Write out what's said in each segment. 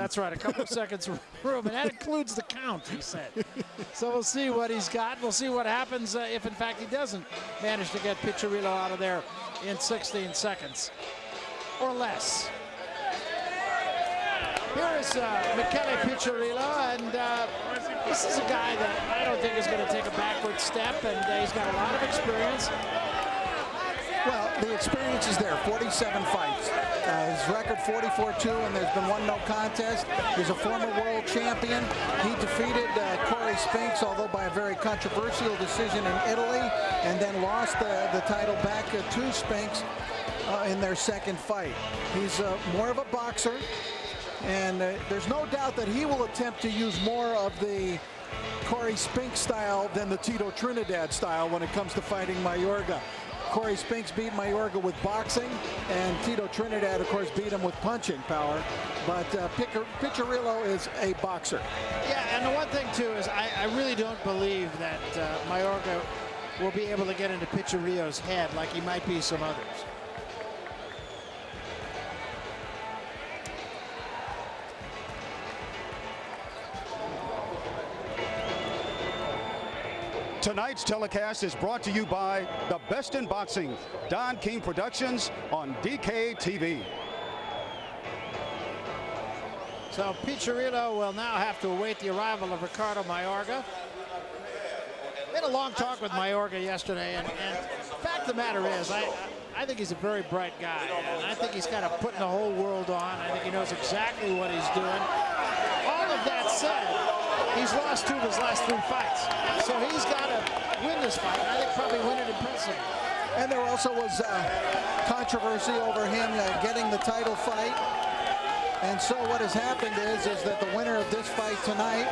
That's right, a couple of seconds room, and that includes the count, he said. So we'll see what he's got. We'll see what happens if, in fact, he doesn't manage to get Piccirillo out of there in 16 seconds or less. Here is Michele Piccirillo, and this is a guy that I don't think is going to take a backward step, and he's got a lot of experience. Well, the experience is there, 47 fights. His record 44-2, and there's been one no contest. He's a former world champion. He defeated Corey Spinks, although by a very controversial decision in Italy, and then lost the title back to Spinks in their second fight. He's more of a boxer, and there's no doubt that he will attempt to use more of the Corey Spinks style than the Tito Trinidad style when it comes to fighting Mayorga. Corey Spinks beat Mayorga with boxing, and Tito Trinidad, of course, beat him with punching power. But Piccirillo is a boxer. Yeah, and the one thing, too, is I really don't believe that Mayorga will be able to get into Piccirillo's head like he might be some others. Tonight's telecast is brought to you by the best in boxing, Don King Productions on DK-TV. So Piccirillo will now have to await the arrival of Ricardo Mayorga. We had a long talk with Mayorga yesterday, and the fact of the matter is, I think he's a very bright guy, and I think he's kind of putting the whole world on. I think he knows exactly what he's doing. All of that said, he's lost 2 of his last 3 fights. So he's got to win this fight. I think probably win it impressively. And there also was controversy over him getting the title fight. And so what has happened is that the winner of this fight tonight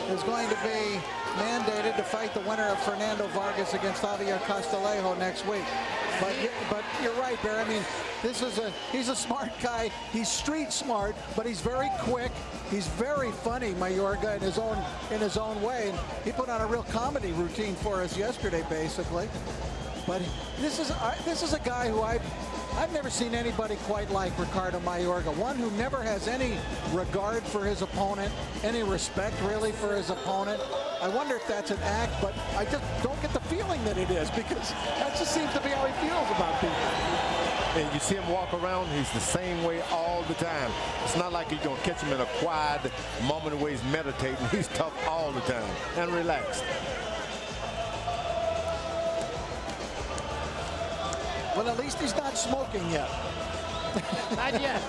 is going to be mandated to fight the winner of Fernando Vargas against Javier Castillejo next week. But you're right, Bear. I mean, he's a smart guy. He's street smart, but he's very quick. He's very funny, Mayorga, in his own way. And he put on a real comedy routine for us yesterday, basically. But this is a guy who I've never seen anybody quite like Ricardo Mayorga. One who never has any regard for his opponent, any respect really for his opponent. I wonder if that's an act, but I just don't get the feeling that it is, because that just seems to be how he feels about people. And you see him walk around, he's the same way all the time. It's not like you're going to catch him in a quiet moment where he's meditating. He's tough all the time and relaxed. Well, at least he's not smoking yet. Not yet.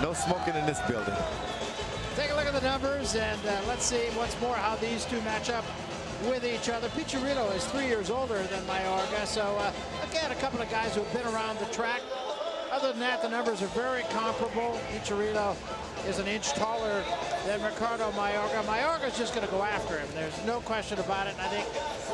No smoking in this building. Take a look at the numbers, and let's see once more how these two match up with each other. Piccirillo is 3 years older than Mayorga, so again, a couple of guys who have been around the track. Other than that, the numbers are very comparable. Piccirillo is an inch taller than Ricardo Mayorga. Mayorga's just going to go after him. There's no question about it. And I think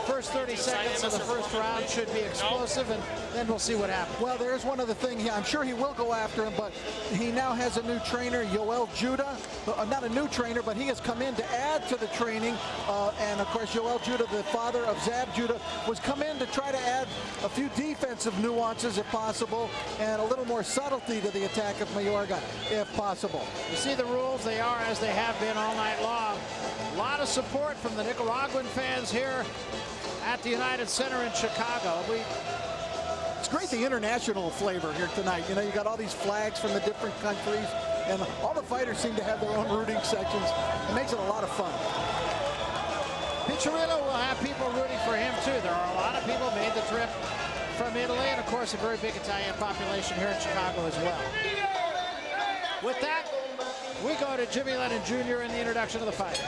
first 30 seconds of the first round should be explosive, and then we'll see what happens. Well, there's one other thing. I'm sure he will go after him, but he now has a new trainer, Yoel Judah. Not a new trainer, but he has come in to add to the training. And, of course, Yoel Judah, the father of Zab Judah, was come in to try to add a few defensive nuances, if possible, and a little more subtlety to the attack of Mayorga, if possible. You see the rules, they are as they have been all night long. A lot of support from the Nicaraguan fans here at the United Center in Chicago. It's great, the international flavor here tonight. You know, you got all these flags from the different countries, and all the fighters seem to have their own rooting sections. It makes it a lot of fun. Piccirillo will have people rooting for him too. There are a lot of people made the trip from Italy, and of course a very big Italian population here in Chicago as well. With that, we go to Jimmy Lennon Jr. in the introduction of the fight.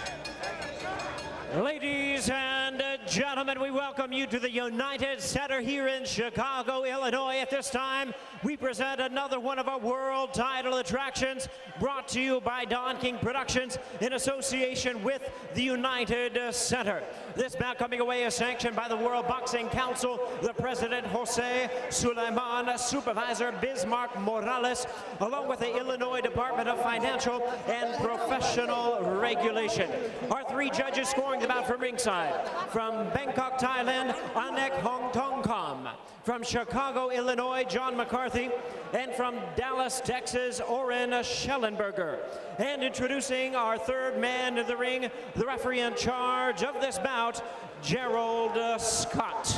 Ladies and gentlemen, we welcome you to the United Center here in Chicago, Illinois. At this time, we present another one of our world title attractions, brought to you by Don King Productions in association with the United Center. This bout coming away is sanctioned by the World Boxing Council, the President Jose Suleiman, Supervisor Bismarck Morales, along with the Illinois Department of Financial and Professional Regulation. Our 3 judges scoring the bout from ringside. From from Bangkok, Thailand, Anek Hongtongkom. From Chicago, Illinois, John McCarthy. And from Dallas, Texas, Oren Schellenberger. And introducing our third man in the ring, the referee in charge of this bout, Gerald Scott.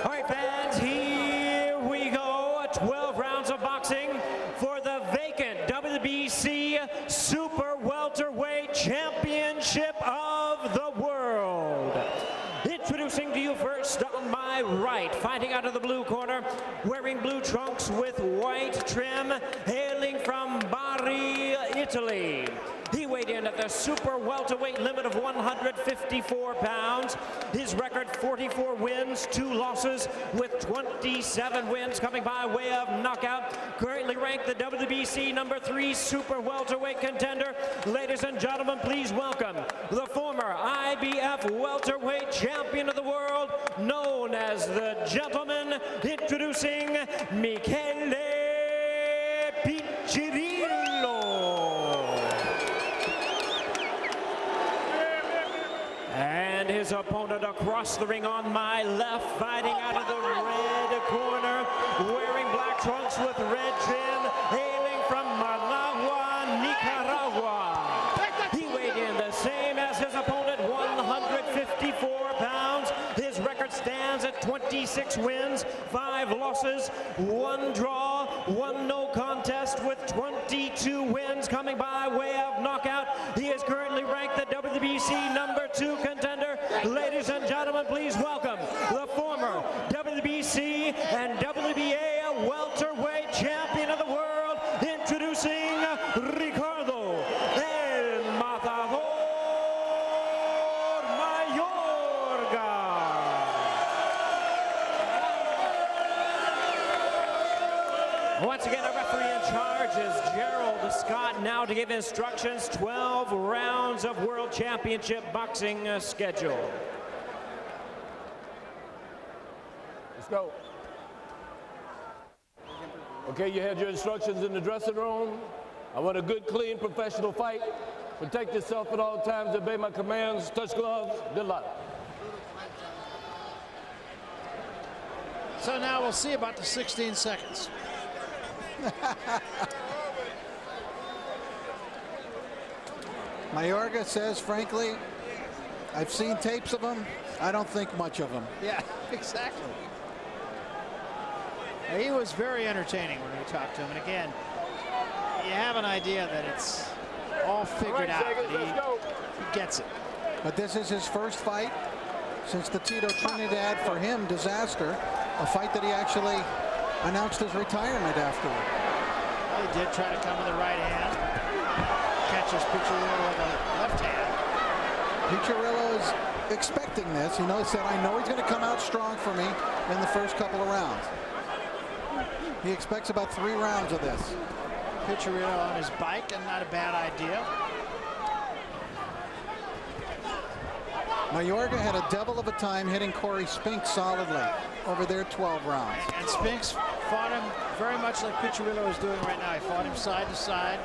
All right, fans, here we go. 12 rounds of boxing for the vacant WBC Super Welterweight Championship of the World. Introducing to you first on my right, fighting out of the blue corner, wearing blue trunks with white trim, hailing from Bari, Italy. He weighed in at the super welterweight limit of 154 pounds. His record, 44 wins, 2 losses, with 27 wins coming by way of knockout. Currently ranked the WBC number 3 super welterweight contender. Ladies and gentlemen, please welcome the former IBF welterweight champion of the world, known as the Gentleman, introducing Michele Piccirillo. And his opponent across the ring on my left, fighting out of the red corner, wearing black trunks with red trim, hailing from Managua, Nicaragua. He weighed in the same as his opponent, 154 pounds. His record stands at 26 wins, 5 losses, 1 draw, 1 no contest, with 22 wins coming by way of knockout. He is currently ranked the WBC number 2 contender. Ladies and gentlemen, please welcome the former WBC and WBA welterweight champion of the world, introducing Ricardo El Matador Mayorga. Once again, our referee in charge is Gerald Scott, now to give instructions. 12 rounds of World Championship boxing schedule. Let's go. Okay, you had your instructions in the dressing room. I want a good, clean, professional fight. Protect yourself at all times, obey my commands, touch gloves. Good luck. So now we'll see about the 16 seconds. Mayorga says, frankly, I've seen tapes of him. I don't think much of him. Yeah, exactly. He was very entertaining when we talked to him. And again, you have an idea that it's all figured out. He gets it. But this is his first fight since the Tito Trinidad, for him, disaster. A fight that he actually announced his retirement afterward. He did try to come with the right hand. Catches Piccirillo with the left hand. Piccirillo is expecting this. He said, I know he's going to come out strong for me in the first couple of rounds. He expects about 3 rounds of this. Piccirillo on his bike, and not a bad idea. Mayorga had a devil of a time hitting Corey Spinks solidly over their 12 rounds. And Spinks fought him very much like Piccirillo is doing right now. He fought him side to side.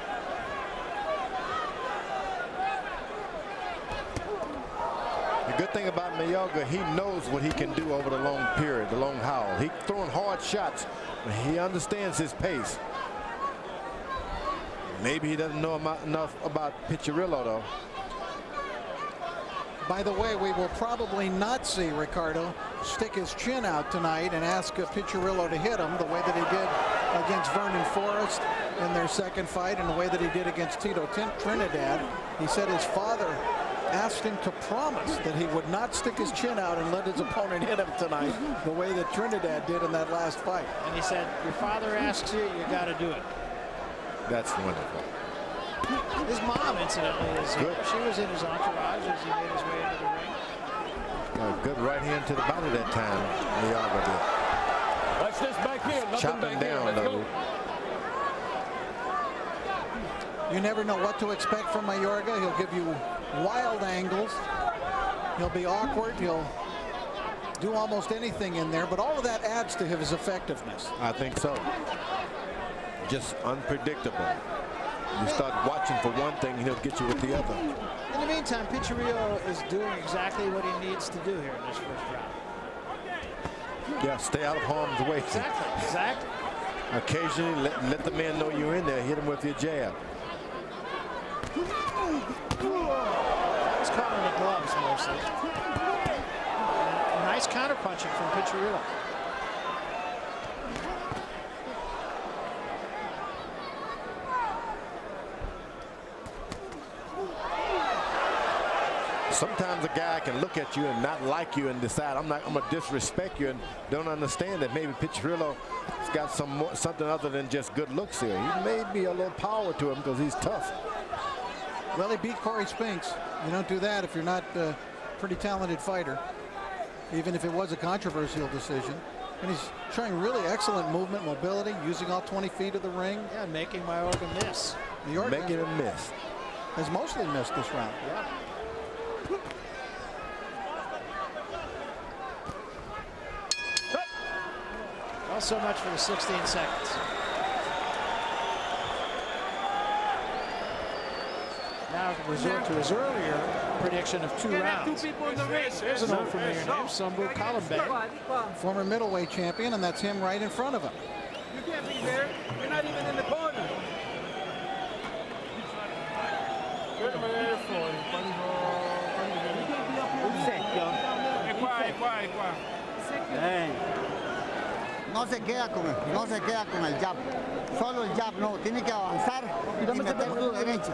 The good thing about Mayorga, he knows what he can do over the long period, the long haul. He's throwing hard shots, but he understands his pace. Maybe he doesn't know enough about Piccirillo, though. By the way, we will probably not see Ricardo stick his chin out tonight and ask Piccirillo to hit him the way that he did against Vernon Forrest in their second fight, and the way that he did against Tito Trinidad. He said his father asked him to promise that he would not stick his chin out and let his opponent hit him tonight the way that Trinidad did in that last fight. And he said, your father asks you, you got to do it. That's wonderful. His mom, incidentally, is here. She was in his entourage as he made his way into the ring. A good right hand to the body that time, Mayorga did. Watch this back here. Nothing Chop him back here. down, Let's though. go. You never know what to expect from Mayorga. He'll give you wild angles. He'll be awkward. He'll do almost anything in there, but all of that adds to his effectiveness. I think so. Just unpredictable. You start watching for one thing, and he'll get you with the other. In the meantime, Piccirillo is doing exactly what he needs to do here in this first round. Yeah, stay out of harm's way. Exactly. Occasionally, let the man know you're in there. Hit him with your jab. That was caught in the gloves mostly. Nice counter punching from Piccirillo. Sometimes a guy can look at you and not like you and decide I'm gonna disrespect you and don't understand that maybe Piccirillo's got something other than just good looks here. He may be a little power to him because he's tough. Well, he beat Corey Spinks. You don't do that if you're not a pretty talented fighter, even if it was a controversial decision. And he's showing really excellent movement, mobility, using all 20 feet of the ring. Yeah, making Mayorga miss. Mayorga making him miss. Has mostly missed this round. Yeah. Well, so much for the 16 seconds. Now resort to his earlier prediction of 2 rounds. There's an old familiar name, Sambu Kalambe. Former middleweight champion, and that's him right in front of him. You can't be there. You're not even in the corner. No se queda con el jab. Solo el jab, no. Tiene que avanzar y meter su derecha.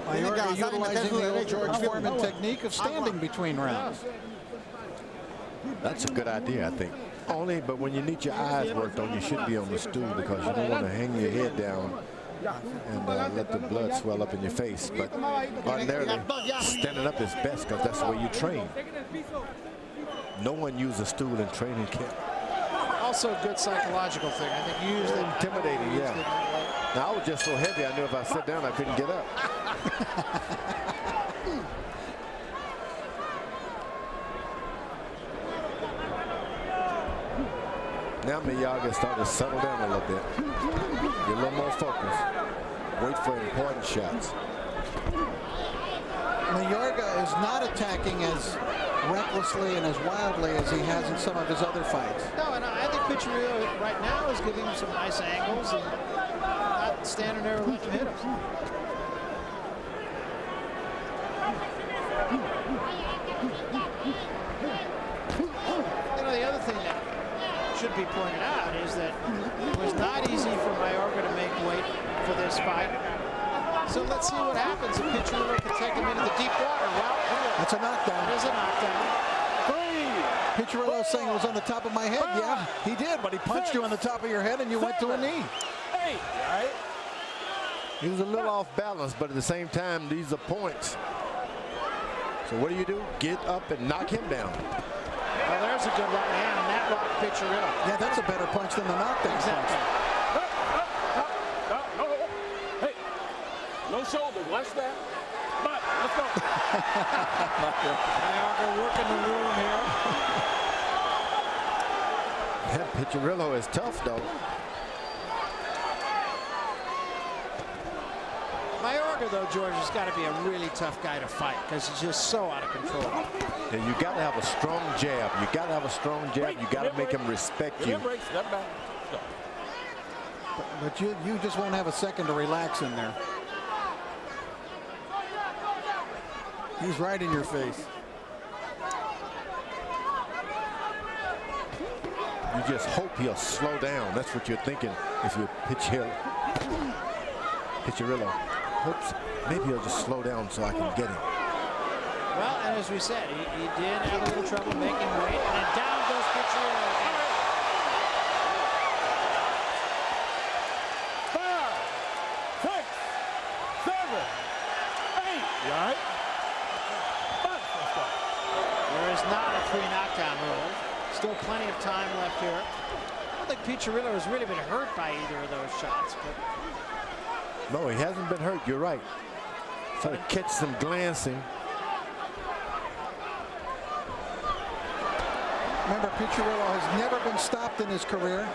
Mayorga utilizing the old George Foreman technique of standing between rounds. That's a good idea, I think. Only, but when you need your eyes worked on, you should be on the stool because you don't want to hang your head down and let the blood swell up in your face. But ordinarily, standing up is best because that's the way you train. No one uses a stool in training camp. Also a good psychological thing. I think usually intimidating, yeah. Now, I was just so heavy, I knew if I sat down, I couldn't get up. Now Mayorga starting to settle down a little bit. Get a little more focused. Wait for important shots. Mayorga is not attacking as recklessly and as wildly as he has in some of his other fights. No, and I think Piccirillo right now is giving him some nice angles and not standing there and letting him hit him. You know, the other thing that should be pointed out is that it was not easy for Mayorga to make weight for this fight. So let's see what happens if Piccirillo can take him into the deep water. Well, that's a knockdown. It is a knockdown. Piccirillo saying it was on the top of my head. Yeah, he did, but he punched you on the top of your head and you went to a knee. Right? He was a little off balance, but at the same time, these are points. So what do? Get up and knock him down. Well, there's a good right hand, and that rocked Piccirillo. Yeah, that's a better punch than the knockdown. Exactly. Hey, no shoulder. Watch that. But let's go. Mayorga working the room here. That Piccirillo is tough, though. Mayorga, though, George, has got to be a really tough guy to fight because he's just so out of control. Yeah, you got to have a strong jab. You got to have a strong jab. You got to make him respect you. But you just won't have a second to relax in there. He's right in your face. You just hope he'll slow down. That's what you're thinking if you Piccirillo. Hopes maybe he'll just slow down so I can get him. Well, and as we said, he did have a little trouble making weight, and then down goes Piccirillo again. 5, 6, 7, 8. You all right? There is not a 3 knockdown rule. Still plenty of time left here. I don't think Piccirillo has really been hurt by either of those shots. But no, he hasn't been hurt. You're right. Trying to catch some glancing. Remember, Piccirillo has never been stopped in his career,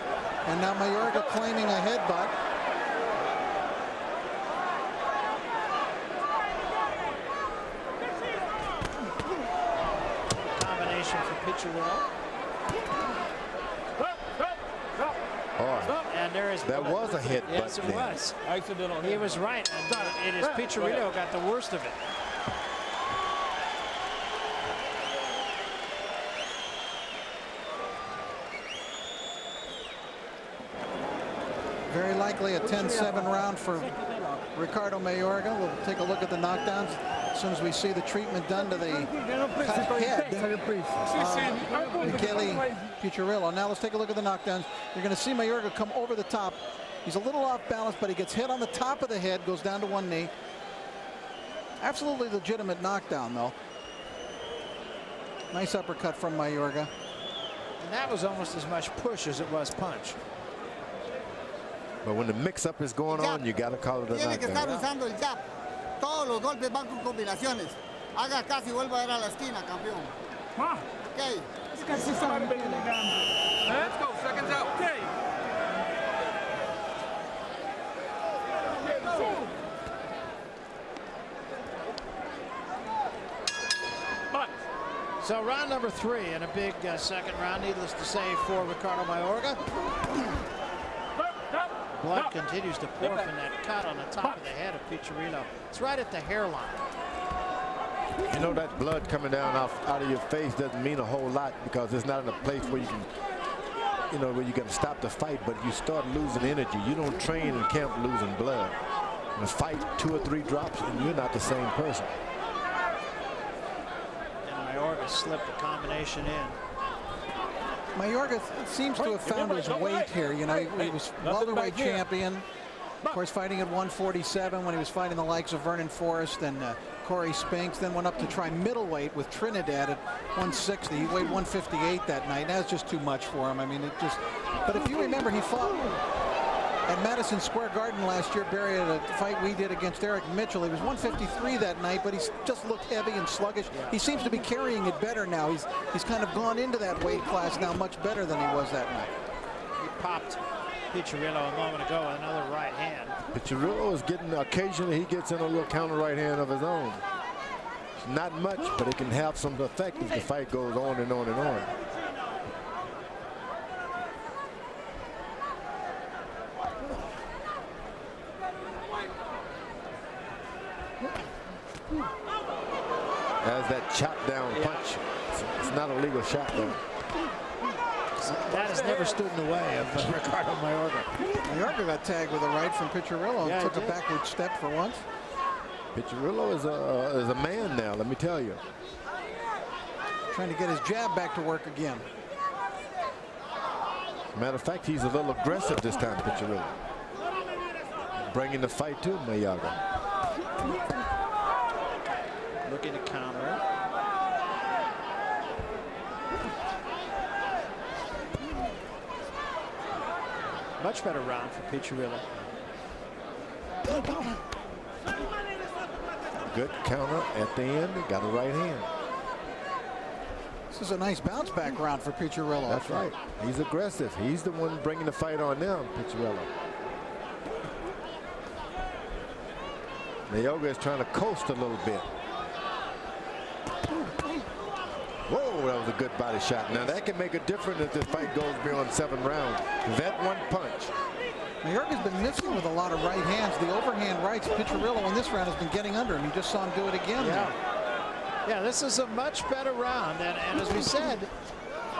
and now Mayorga claiming a headbutt. Piccirillo. And there is. That was a hit. Yes, it was. Accidental. He was right. And it is Piccirillo got the worst of it. Very likely a 10-7 round for Ricardo Mayorga. We'll take a look at the knockdowns as soon as we see the treatment done to the cut head. Michele Piccirillo. Now let's take a look at the knockdowns. You're going to see Mayorga come over the top. He's a little off balance, but he gets hit on the top of the head, goes down to one knee. Absolutely legitimate knockdown, though. Nice uppercut from Mayorga. And that was almost as much push as it was punch. But when the mix-up is going on, you got to call it a Tiene que estar knockdown. usando el jab. Todos los golpes van con combinaciones. Haga casi vuelva a ir a la esquina, campeón. Okay. Let's go, seconds out. Okay. So round number 3 and a big second round, needless to say, for Ricardo Mayorga. Blood continues to pour from that cut on the top of the head of Piccirillo. It's right at the hairline. You know, that blood coming down out of your face doesn't mean a whole lot because it's not in a place where you can, you know, where you can stop the fight, but you start losing energy. You don't train in camp losing blood. In a fight, 2 or 3 drops and you're not the same person. And Mayorga slipped the combination in. Mayorga seems to have found his weight here. You know, he was welterweight champion. Of course, fighting at 147 when he was fighting the likes of Vernon Forrest and Corey Spinks. Then went up to try middleweight with Trinidad at 160. He weighed 158 that night. That's just too much for him. I mean, it just. But if you remember, he fought at Madison Square Garden last year, Barry, at a fight we did against Eric Mitchell. He was 153 that night, but he's just looked heavy and sluggish. He seems to be carrying it better now. He's kind of gone into that weight class now much better than he was that night. He popped Piccirillo a moment ago with another right hand. Piccirillo is getting, occasionally he gets in a little counter right hand of his own. It's not much, but it can have some effect if the fight goes on and on and on. As that chop down punch, it's not a legal shot though. That has never stood in the way of Ricardo Mayorga. Mayorga got tagged with a right from Piccirillo and took a backward step for once. Piccirillo is a man now, let me tell you. Trying to get his jab back to work again. Matter of fact, he's a little aggressive this time, Piccirillo. Bringing the fight to Mayorga. Looking to counter. Much better round for Piccirillo. Good counter at the end. Got a right hand. This is a nice bounce back round for Piccirillo. That's right. He's aggressive. He's the one bringing the fight on now, Piccirillo. Mayorga is trying to coast a little bit. Whoa, that was a good body shot. Now that can make a difference if the fight goes beyond 7 rounds. That one punch. Mayorga's been missing with a lot of right hands. The overhand rights, Piccirillo in this round has been getting under him. You just saw him do it again. Yeah, this is a much better round. And as we said,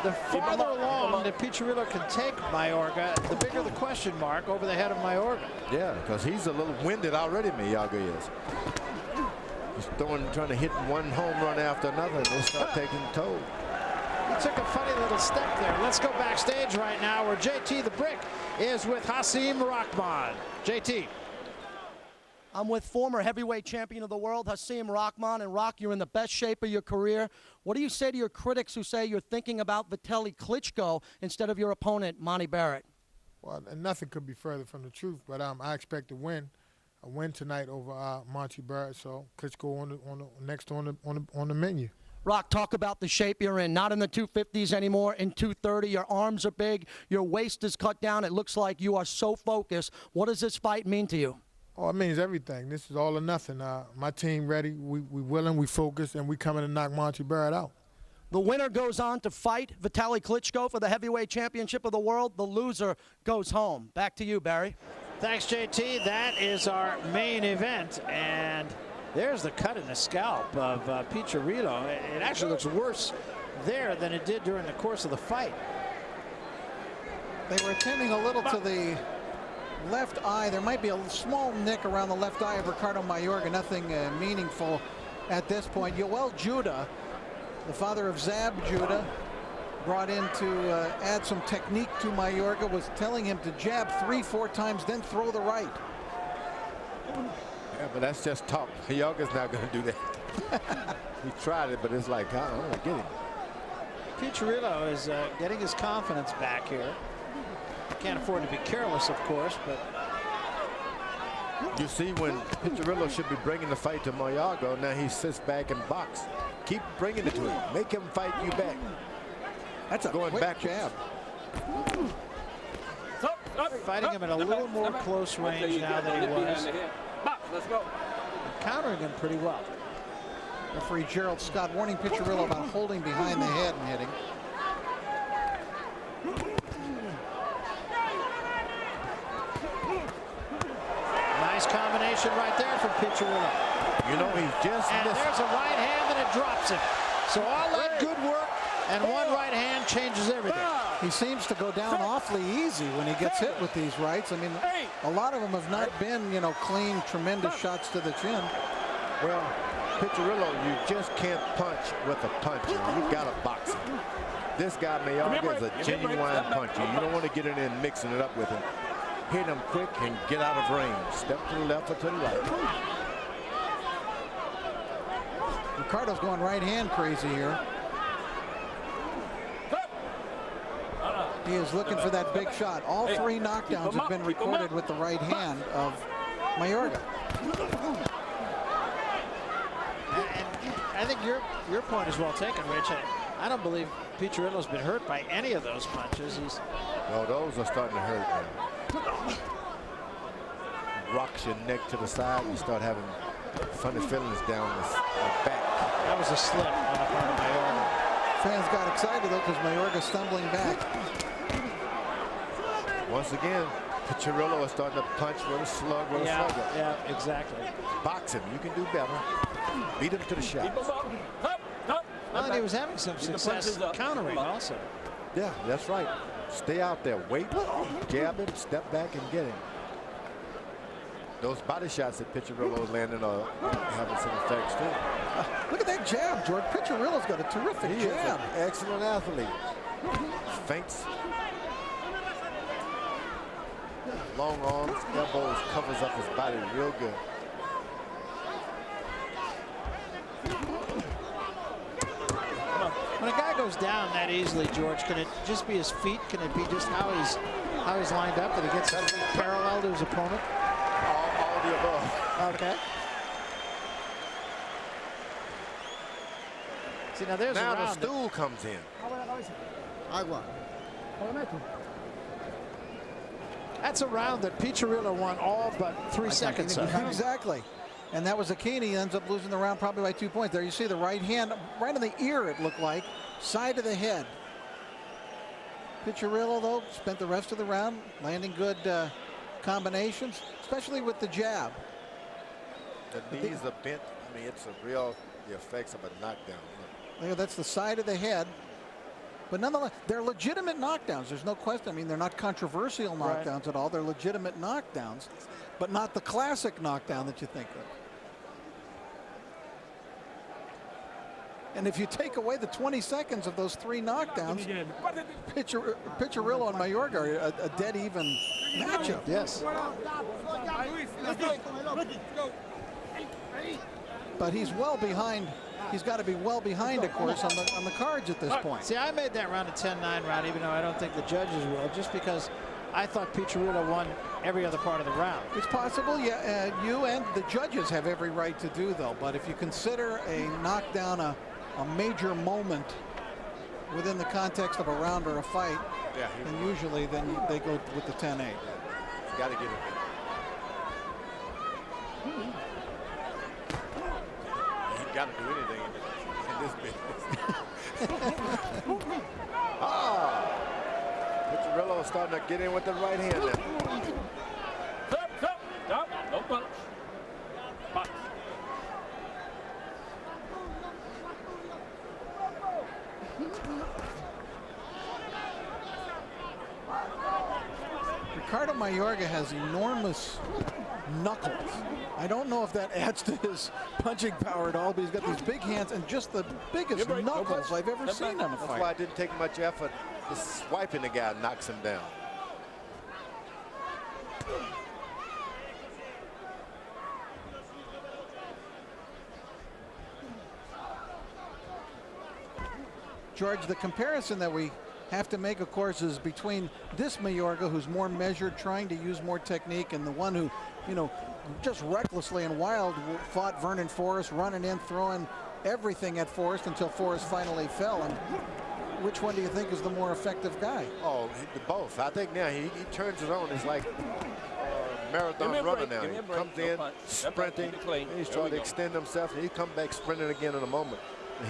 the farther along that Piccirillo can take Mayorga, the bigger the question mark over the head of Mayorga. Yeah, because he's a little winded already, Mayorga is. He's trying to hit one home run after another, and they start taking toll. He took a funny little step there. Let's go backstage right now where JT the Brick is with Hasim Rahman. JT. I'm with former heavyweight champion of the world, Hasim Rahman. And Rock, you're in the best shape of your career. What do you say to your critics who say you're thinking about Vitaly Klitschko instead of your opponent, Monty Barrett? Well, nothing could be further from the truth, but I expect to win. A win tonight over Monty Barrett, so Klitschko next on the menu. Rock, talk about the shape you're in. Not in the 250s anymore, in 230. Your arms are big. Your waist is cut down. It looks like you are so focused. What does this fight mean to you? Oh, it means everything. This is all or nothing. My team ready. We willing, we focused, and we coming to knock Monty Barrett out. The winner goes on to fight Vitaly Klitschko for the heavyweight championship of the world. The loser goes home. Back to you, Barry. Thanks, JT. That is our main event, and there's the cut in the scalp of Piccirillo. It actually looks worse there than it did during the course of the fight. They were attending a little to the left eye. There might be a small nick around the left eye of Ricardo Mayorga. Nothing meaningful at this point. Yoel Judah, the father of Zab Judah, brought in to add some technique to Mayorga, was telling him to jab 3-4 times, then throw the right. Yeah, but that's just talk. Mayorga's not going to do that. He tried it, but it's like, I don't get him. Piccirillo is getting his confidence back here. Can't afford to be careless, of course, but you see, when Piccirillo should be bringing the fight to Mayorga, now he sits back and box. Keep bringing it to him. Make him fight you back. That's a going quick back jab. Fighting him at a little more close range now than he was. Let's go. Countering him pretty well. Referee Gerald Scott warning Piccirillo about holding behind the head and hitting. Nice combination right there from Piccirillo. You know, he's just and missed. There's a right hand and it drops him. So all that good work and one right hand changes everything. He seems to go down awfully easy when he gets hit with these rights. I mean, a lot of them have not been, you know, clean, tremendous shots to the chin. Well, Piccirillo, you just can't punch with a puncher. You've got to box him. This guy, Mayorga, is a genuine puncher. You don't want to get in there and mixing it up with him. Hit him quick and get out of range. Step to the left or to the right. Ricardo's going right hand crazy here. He is looking for that big shot. All three knockdowns have been recorded with the right hand of Mayorga. And I think your point is well taken, Rich. I don't believe Piccirillo's been hurt by any of those punches. Well, those are starting to hurt now. Rocks your neck to the side, you start having funny feelings down the back. That was a slip on the part of Mayorga. Fans got excited though because Mayorga stumbling back. Once again, Piccirillo is starting to punch with a slug, with a slugger. Yeah, exactly. Box him. You can do better. Beat him to the shot. Well, and he was having some success countering also. Yeah, that's right. Stay out there. Wait, jab him, step back, and get him. Those body shots that Piccirillo is landing are having some effects too. Look at that jab, George. Piccirillo's got a terrific He jab. is an excellent athlete. Feints. Long arms, elbows, covers up his body real good. When a guy goes down that easily, George, can it just be his feet? Can it be just how he's lined up, that he gets his feet parallel to his opponent? All the above. Okay. See, now there's now a round. The stool comes in. That's a round that Piccirillo won all but 3 seconds of. Exactly. And that was a key, and he ends up losing the round probably by 2 points. There you see the right hand, right in the ear it looked like, side of the head. Piccirillo, though, spent the rest of the round landing good combinations, especially with the jab. The knees are bent. I mean, it's the effects of a knockdown. Look, that's the side of the head. But nonetheless, they're legitimate knockdowns. There's no question. I mean, they're not controversial knockdowns at all. They're legitimate knockdowns, but not the classic knockdown that you think of. And if you take away the 20 seconds of those 3 knockdowns, Piccirillo and Mayorga are a dead even matchup. Yes. But he's well behind. He's got to be well behind, of course, on the cards at this point. See, I made that round a 10-9 round, even though I don't think the judges will, just because I thought Piccirillo won every other part of the round. It's possible, yeah. You and the judges have every right to do, though. But if you consider a knockdown a major moment within the context of a round or a fight, and usually then they go with the 10-8. You got to give it. got to do anything in this business. Piccirillo starting to get in with the right hand now. Stop. No punch. Box. Ricardo Mayorga has enormous knuckles. I don't know if that adds to his punching power at all, but he's got these big hands and just the biggest knuckles I've ever seen on a fight. That's why it didn't take much effort. Just swiping the guy knocks him down. George, the comparison that we have to make, of course, is between this Mayorga, who's more measured, trying to use more technique, and the one who, you know, just recklessly and wild fought Vernon Forrest, running in, throwing everything at Forrest until Forrest finally fell. And which one do you think is the more effective guy? Oh, both. I think now he turns it on. It's like marathon runner now. He comes in sprinting. He's trying to extend himself, and he comes back sprinting again in a moment.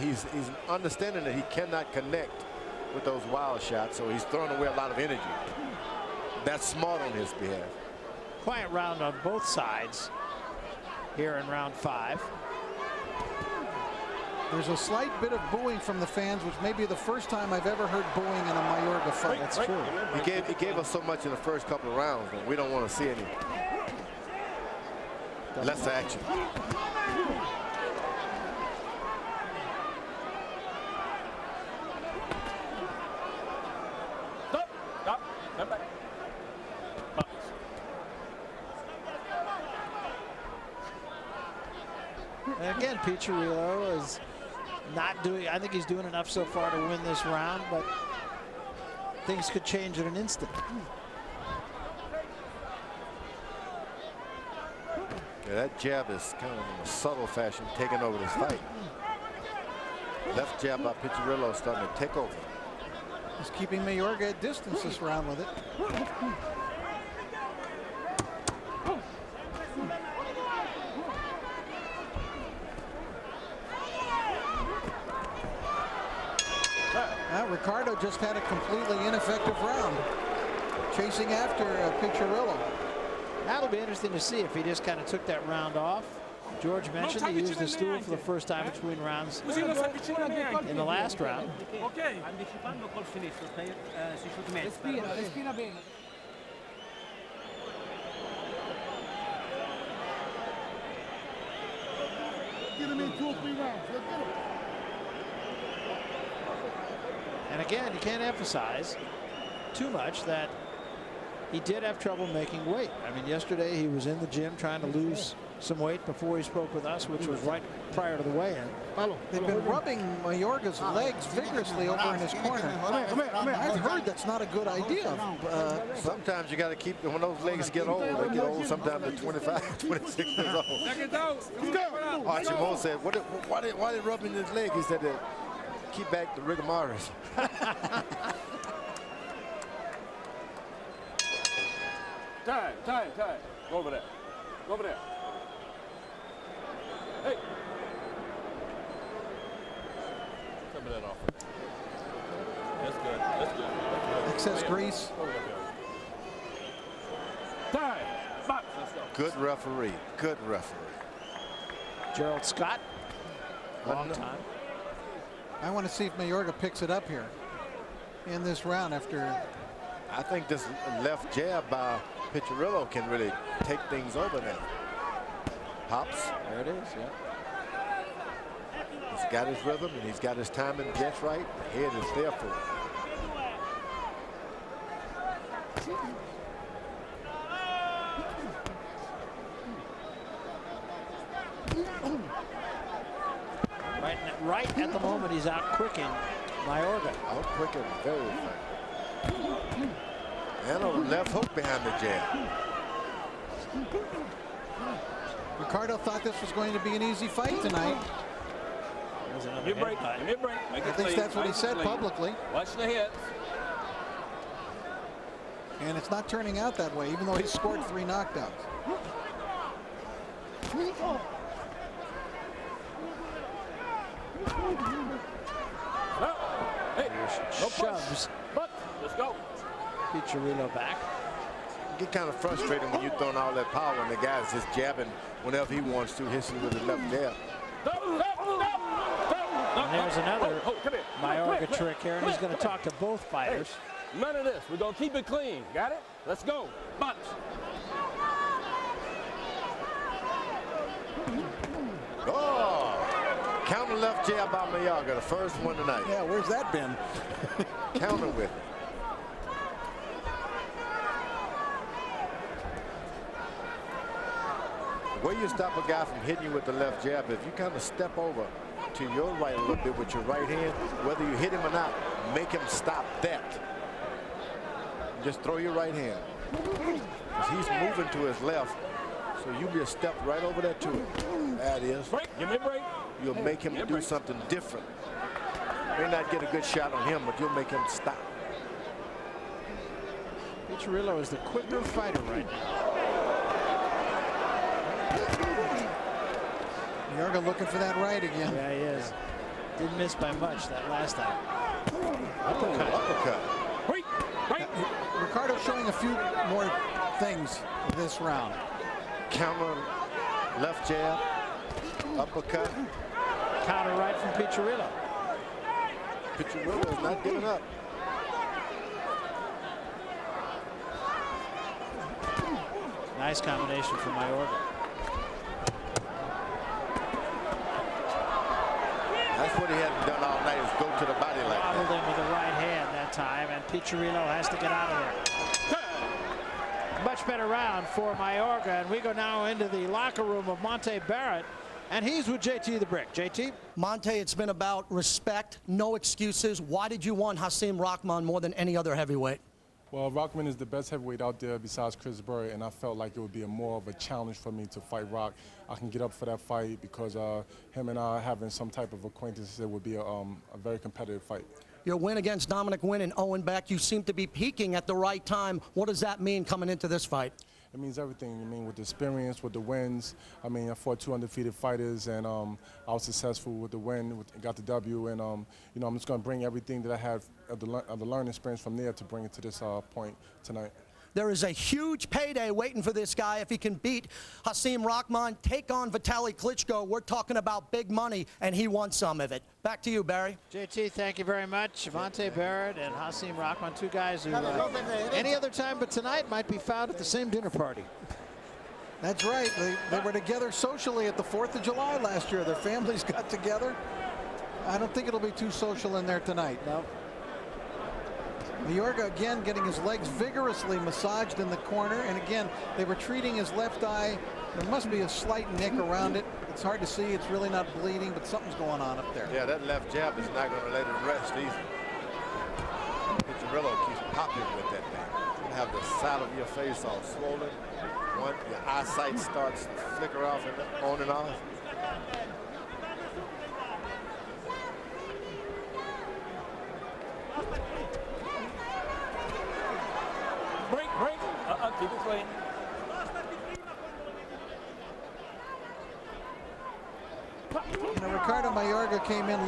He's understanding that he cannot connect with those wild shots, so he's throwing away a lot of energy. That's smart on his behalf. Quiet round on both sides here in round 5. There's a slight bit of booing from the fans, which may be the first time I've ever heard booing in a Mayorga fight. That's true. He gave us so much in the first couple of rounds, but we don't want to see any less action. And again, Piccirillo is not doing, I think he's doing enough so far to win this round, but things could change in an instant. Yeah, that jab is kind of in a subtle fashion taking over this fight. Left jab by Piccirillo starting to take over. He's keeping Mayorga at distance this round with it. Ricardo just had a completely ineffective round, chasing after Piccirillo. That'll be interesting to see if he just kind of took that round off. George mentioned he used the stool for the first time between rounds in the last round. Get him in 2 or 3 rounds. Let's get him. And again, you can't emphasize too much that he did have trouble making weight. I mean, yesterday he was in the gym trying to lose some weight before he spoke with us, which was right prior to the weigh-in. They've been rubbing Mayorga's legs vigorously over in his corner. I've heard that's not a good idea. Sometimes you got to keep, when those legs get old, they get old sometimes at 25, 26 years old. Archie Moore said, why they rubbing his leg? He said that keep back the rigor mortis. Time. Go over there. Go over there. Hey. Some of that off. That's good. Excess grease. Time. Box. Let's go. Good referee. Good referee. Gerald Scott. Long time. I want to see if Mayorga picks it up here in this round after. I think this left jab by Piccirillo can really take things over now. Pops. There it is, yeah. He's got his rhythm and he's got his timing just right. The head is there for him. Right at the moment, he's out quicking Mayorga. Out quicking, very fine. And a left hook behind the jab. Ricardo thought this was going to be an easy fight tonight. Give break. At least that's what he said publicly. Watch the hits. And it's not turning out that way, even though he scored 3 knockdowns. Hey, no Shoves But let's go. Piccirillo back. Get kind of frustrating when you're throwing all that power and the guy's just jabbing whenever he wants to, hitting with the left jab. And there's another Mayorga trick here, and he's going to talk to both fighters. Hey, none of this. We're going to keep it clean. Got it? Let's go. Punch. Oh! Counter left jab by Mayorga, the first one tonight. Yeah, where's that been? Counter with it. The way you stop a guy from hitting you with the left jab, if you kind of step over to your right a little bit with your right hand, whether you hit him or not, make him stop that. Just throw your right hand. Because he's moving to his left, so you just step right over there to it. That is. Break. Give me a break. You'll make him do something different. May not get a good shot on him, but you'll make him stop. Piccirillo is the quicker fighter right now. Mayorga looking for that right again. Yeah, he is. Didn't miss by much that last time. Uppercut. Wait. Ricardo showing a few more things this round. Counter left jab. Uppercut. Counter right from Piccirillo. Piccirillo is not giving up. Nice combination from Mayorga. That's what he hadn't done all night, is go to the body like Wobbled that. him with the right hand that time, and Piccirillo has to get out of there. Much better round for Mayorga, and we go now into the locker room of Monte Barrett, and he's with JT the Brick. JT? Monte, it's been about respect, no excuses. Why did you want Hasim Rahman more than any other heavyweight? Well, Rahman is the best heavyweight out there besides Chris Berry, and I felt like it would be more of a challenge for me to fight Rock. I can get up for that fight because him and I having some type of acquaintance, it would be a very competitive fight. Your win against Dominic Wynn and Owen Beck, you seem to be peaking at the right time. What does that mean coming into this fight? It means everything. I mean, with the experience, with the wins. I mean, I fought 2 undefeated fighters, and I was successful with the win, got the W, and you know, I'm just going to bring everything that I had of the learning experience from there to bring it to this point tonight. There is a huge payday waiting for this guy if he can beat Hasim Rahman, take on Vitaly Klitschko. We're talking about big money, and he wants some of it. Back to you, Barry. JT, thank you very much. Monte Barrett and Hasim Rahman, two guys who any other time but tonight might be found at the same dinner party. That's right. They were together socially at the 4th of July last year. Their families got together. I don't think it'll be too social in there tonight. No. Mayorga again getting his legs vigorously massaged in the corner, and again they were treating his left eye. There must be a slight nick around it. It's hard to see. It's really not bleeding, but something's going on up there. Yeah, that left jab is not going to let him rest either. Piccirillo keeps popping with that thing. You have the side of your face all swollen. Your eyesight starts to flicker off and on and off. Break. Keep it clean. Ricardo Mayorga came in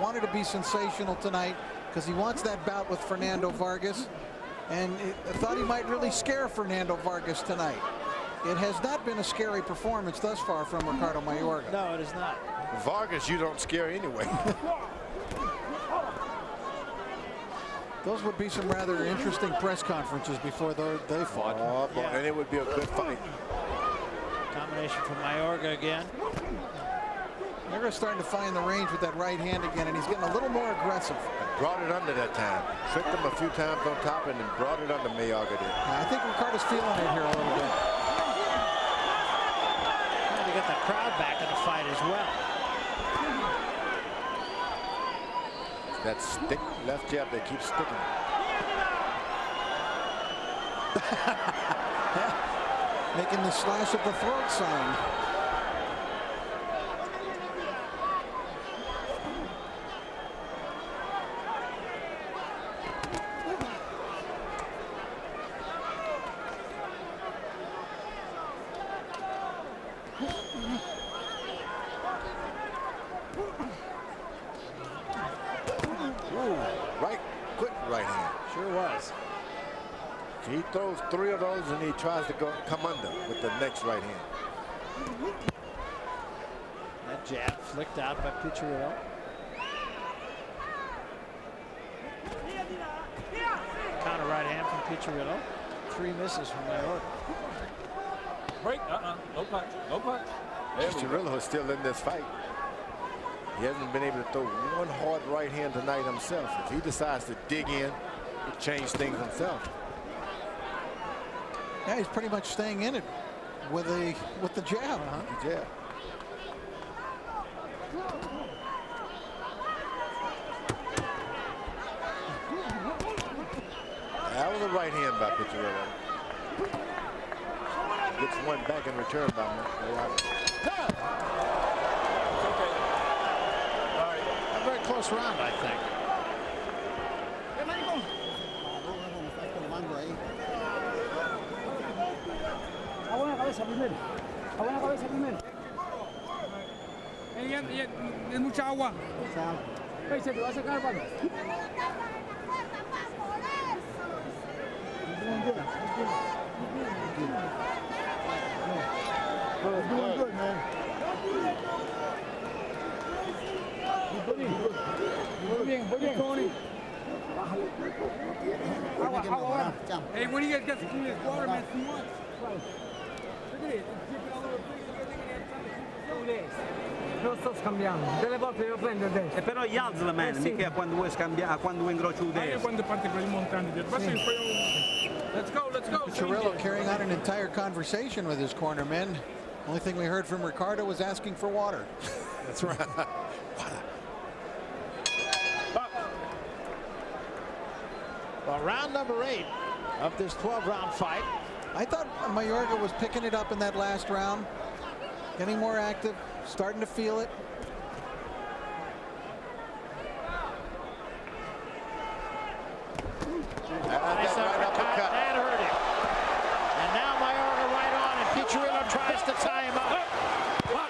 wanted to be sensational tonight because he wants that bout with Fernando Vargas, and I thought he might really scare Fernando Vargas tonight. It has not been a scary performance thus far from Ricardo Mayorga. No, it is not. Vargas, you don't scare anyway. Those would be some rather interesting press conferences before they fought. Oh, boy, and it would be a good fight. Combination from Mayorga again. Mayorga's starting to find the range with that right hand again, and he's getting a little more aggressive. Brought it under that time. Tricked him a few times on top and then brought it under. Mayorga did. I think Ricardo's feeling it here a little bit. Trying to get the crowd back in the fight as well. That stick left jab that keeps sticking. Making the slash of the throat sign. right hand. Sure was. He throws 3 of those and he tries to come under with the next right hand. That jab flicked out by Piccirillo. Counter right hand from Piccirillo. 3 misses from Mayorga. Break. No punch. No punch. Piccirillo is still in this fight. He hasn't been able to throw one hard right hand tonight himself. If he decides to dig in, he'll change things himself. Yeah, he's pretty much staying in it with the jab. The jab. That was a right hand by Piccirillo. Gets one back in return by Mayorga. A very close round, I think. Buena cabeza primero. Buena cabeza primero. Es mucha agua. Se te va a sacar, Pablo. Doing good, man. Muy bien, muy bien. Agua. Hey, when do you guys get to clean this water, man? Too much. Look at it. Lo sto scambiando. Delle volte io prendo il destro. Però gli alza la mano, mica quando vuoi scambiare, quando vuoi incrocio il destro. Quando parte per il montante. Let's go, let's go. Piccirillo carrying on an entire conversation with his cornermen. Only thing we heard from Ricardo was asking for water. That's right. Well, round number 8 of this 12-round fight. I thought Mayorga was picking it up in that last round, getting more active, starting to feel it. Nice uppercut. That hurt him. And now Mayorga right on, and Piccirillo tries to tie him up.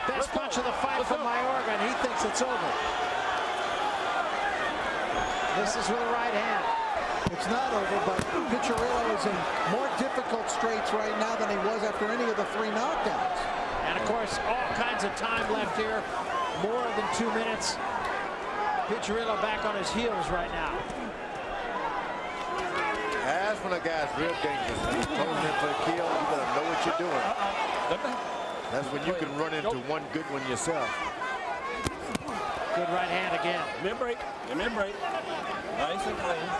Best punch of the fight from Mayorga, and he thinks it's over. This is with a right hand. It's not over, but Piccirillo is in more difficult straits right now than he was after any of the 3 knockdowns. And of course, all kinds of time left here. More than 2 minutes. Piccirillo back on his heels right now. That's when a guy's real dangerous. When he's closing in for the kill, you better know what you're doing. That's when you can run into one good one yourself. Good right hand again. Give me a break. Give me a break. Nice and clean.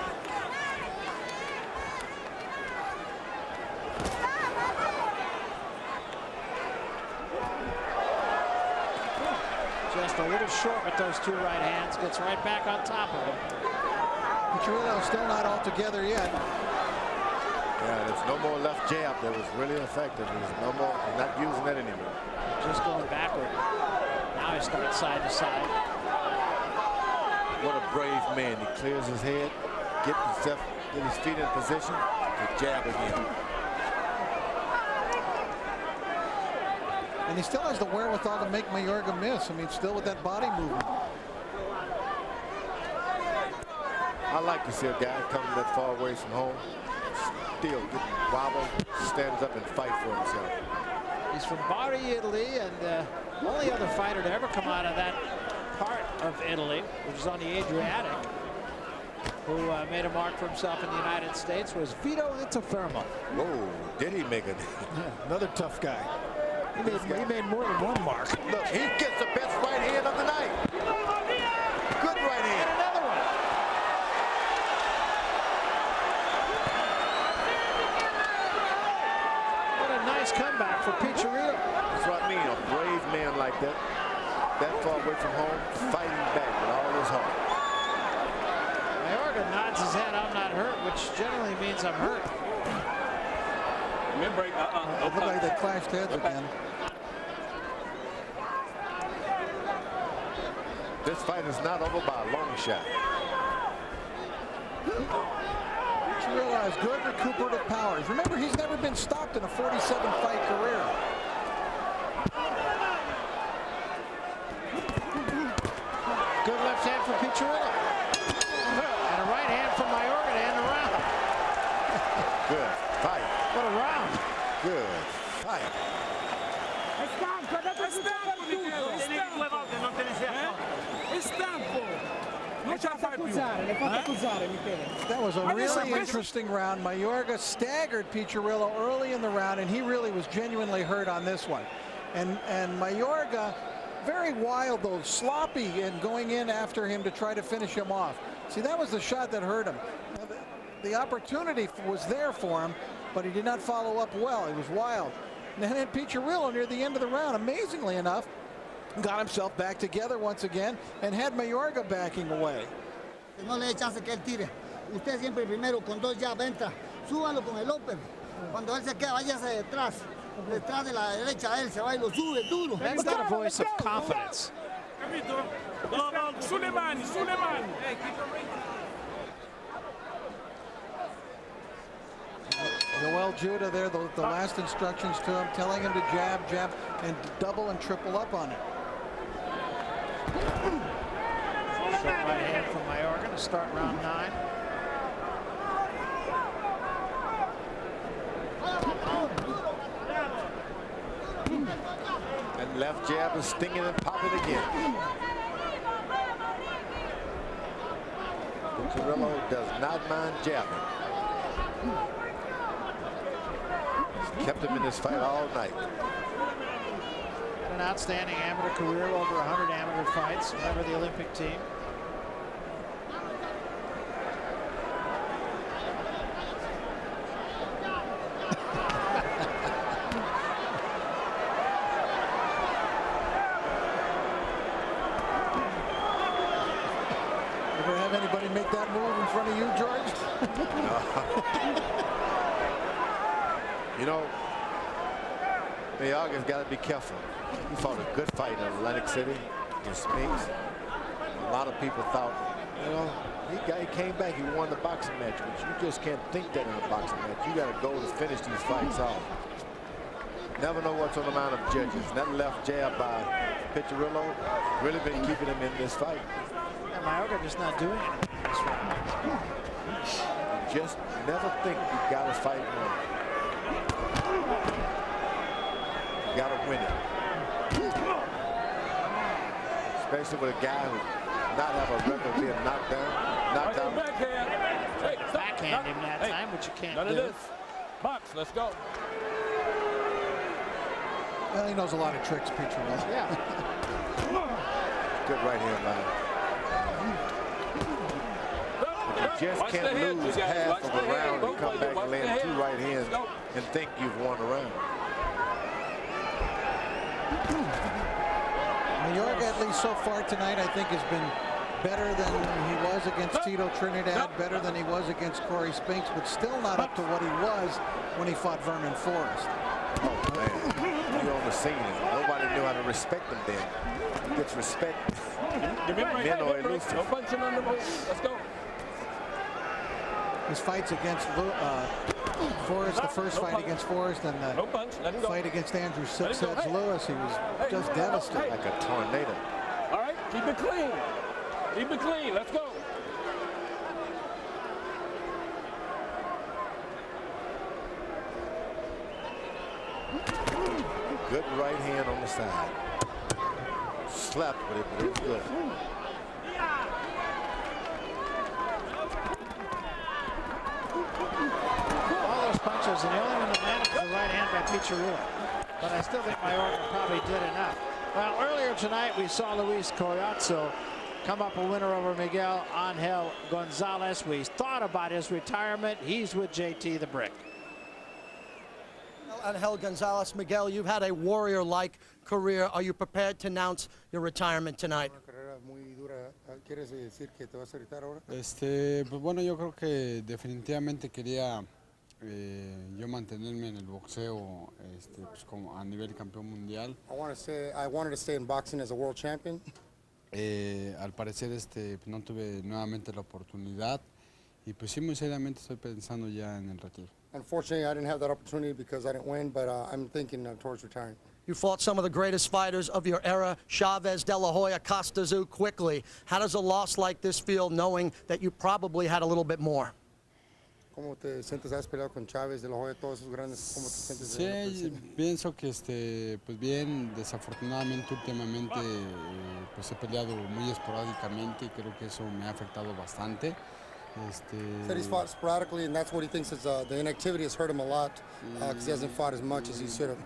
Just a little short with those 2 right hands. Gets right back on top of him. Piccirillo still not all together yet. Yeah, there's no more left jab that was really effective. There's no more. He's not using that anymore. Just going backward. Now he starts side to side. What a brave man. He clears his head, get his feet in position to jab again. And he still has the wherewithal to make Mayorga miss. I mean, still with that body movement. I like to see a guy coming that far away from home, still getting wobbled, stands up and fight for himself. He's from Bari, Italy, and the only other fighter to ever come out of that part of Italy, which is on the Adriatic, who made a mark for himself in the United States, was Vito Interfermo. Whoa, did he make it? Yeah, another tough guy. He made more than one mark. Look, he gets the best right hand of the night. Good right hand. And another one. What a nice comeback for Piccirillo. That's what I mean, a brave man like that far away from home, fighting back with all his heart. Mayorga nods his head, I'm not hurt, which generally means I'm hurt. Break. It looked like they clashed heads again. This fight is not over by a long shot. Piccirillo has good recuperative powers. Remember, he's never been stopped in a 47-fight career. Good left hand for Piccirillo. And a right hand from Mayorga to Es tempo, Michele, es tempo. Es tempo. Non c'è That was a really interesting round. Mayorga staggered Piccirillo early in the round, and he really was genuinely hurt on this one. And Mayorga, very wild though, sloppy and going in after him to try to finish him off. See, that was the shot that hurt him. The opportunity was there for him, but he did not follow up well. He was wild. And then Piccirillo near the end of the round, amazingly enough, got himself back together once again and had Mayorga backing away. No le dé chance que él tire. Usted siempre primero con 2 jab entra. Súbalo con el open. Cuando él se queda, váyase detrás. Detrás de la derecha de él, se va y lo sube duro. That's not a voice of confidence. Sulle mani, sulle mani. Joel Judah there, the last instructions to him, telling him to jab, jab, and double and triple up on it. Short right hand from Mayorga to start round 9. And left jab is stinging and popping again. Piccirillo does not mind jabbing. He's kept him in this fight all night. An outstanding amateur career, over 100 amateur fights, member of the Olympic team. Ever have anybody make that move in front of you, George? You know, Mayorga's got to be careful. He fought a good fight in Atlantic City in Spinks. A lot of people thought, you know, he came back, he won the boxing match, but you just can't think that in a boxing match. You got to go to finish these fights off. Never know what's on the mind of judges. And that left jab by Piccirillo really been keeping him in this fight. Yeah, Mayorga just not doing it in this round. You just never think you got to fight one. You got to win it. Especially with a guy who not have a record of being knocked down. Knocked out. Backhand him that time, which you can't None do. of this. Box, let's go. Well, he knows a lot of tricks, Piccirillo. Yeah. Good right hand line. But you just can't lose half of a round and come back and land 2 right hands and think you've won a round. Mayorga, at least so far tonight, I think has been better than he was against Tito Trinidad, better than he was against Corey Spinks, but still not up to what he was when he fought Vernon Forrest. Oh, man. He on the scene. Nobody knew how to respect him then. He gets respect. Men are elusive. No punching on the move. Let's go. His fights against Forrest, the first fight against Forrest, and the fight against Andrew Six Heads Lewis, he was just devastated. Like a tornado. All right, keep it clean. Keep it clean. Let's go. Good right hand on the side. Slapped with it, but it was good. All those punches, and the only one that landed was the right hand by Piccirillo. But I still think Mayorga probably did enough. Well, earlier tonight we saw Luis Collazo come up a winner over Miguel Angel Gonzalez. We thought about his retirement. He's with JT the Brick. Angel Gonzalez, Miguel, you've had a warrior-like career. Are you prepared to announce your retirement tonight? Pues bueno, yo creo que definitivamente quería yo mantenerme en el boxeo pues como a nivel campeón mundial. I wanted to stay in boxing as a world champion. Al parecer no tuve nuevamente la oportunidad y pues sí, muy seriamente estoy pensando ya en el retiro. Unfortunately, I didn't have that opportunity because I didn't win, but I'm thinking towards retiring. You fought some of the greatest fighters of your era, Chavez, De La Hoya, Costazu, quickly. How does a loss like this feel, knowing that you probably had a little bit more? ¿Cómo te sientes? ¿Has peleado con Chávez, De La Hoya, todos esos grandes? ¿Cómo te sientes? Sí, pienso que pues bien, desafortunadamente últimamente pues he peleado muy esporádicamente y creo que eso me ha afectado bastante. Said he's fought sporadically, and that's what he thinks is the inactivity has hurt him a lot because he hasn't fought as much as he should have.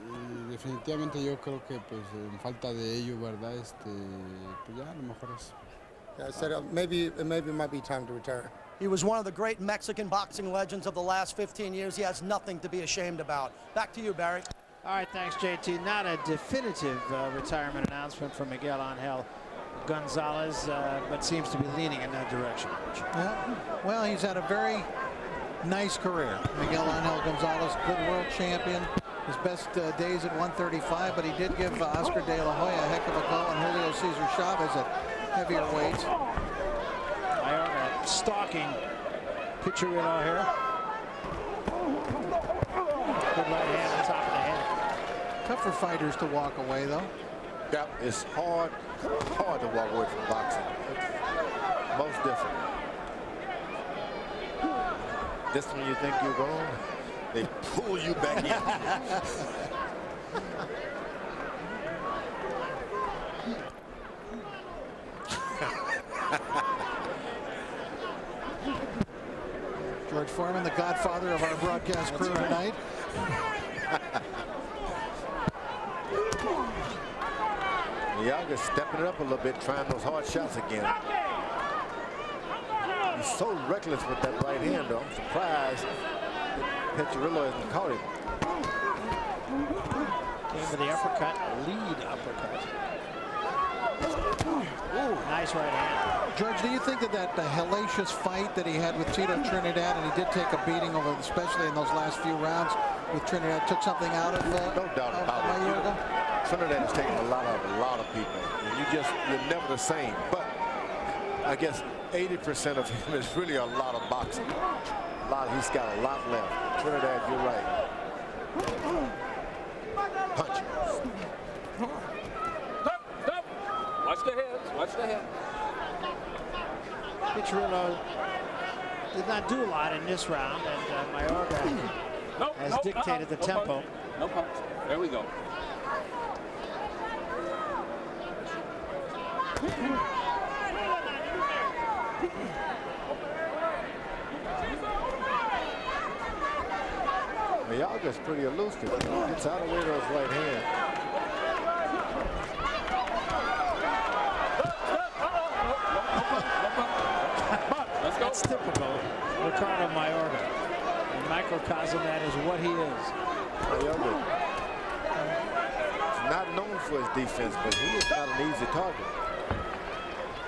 Definitivamente yo creo que pues en falta de ello, ¿verdad? Pues ya a lo mejor es. Yeah, I said maybe it might be time to retire. He was one of the great Mexican boxing legends of the last 15 years. He has nothing to be ashamed about. Back to you, Barry. All right, thanks, JT. Not a definitive retirement announcement from Miguel Angel Gonzalez, but seems to be leaning in that direction. Well, he's had a very nice career. Miguel Angel Gonzalez, good world champion. His best days at 135, but he did give Oscar De La Hoya a heck of a go, and Julio Cesar Chavez at heavier weights. Mayorga stalking Piccirillo here. Good right hand on top of the head. Tough for fighters to walk away, though. Yeah, it's hard to walk away from boxing. It's most different. This one you think you're gone, they pull you back in. George Foreman, the godfather of our broadcast crew tonight. Mayorga's stepping it up a little bit, trying those hard shots again. He's so reckless with that right hand, though. I'm surprised that Piccirillo hasn't caught him. Came with the uppercut, lead uppercut. Ooh, nice right hand. George, do you think that hellacious fight that he had with Tito Trinidad, and he did take a beating over, especially in those last few rounds with Trinidad, took something out of no doubt about Mayorga? it. Trinidad has taken a lot of people, and you're never the same. But I guess 80% of him is really a lot of boxing. He's got a lot left. Trinidad, you're right. Punch. Stop. Watch the heads. Watch the head. Piccirillo did not do a lot in this round, and Mayorga has dictated the tempo. No punch. There we go. Mayorga's pretty elusive. He gets out of the way of those right hands. That's typical Ricardo Mayorga. And microcosm that is what he is. Mayorga is not known for his defense, but he is not an easy target.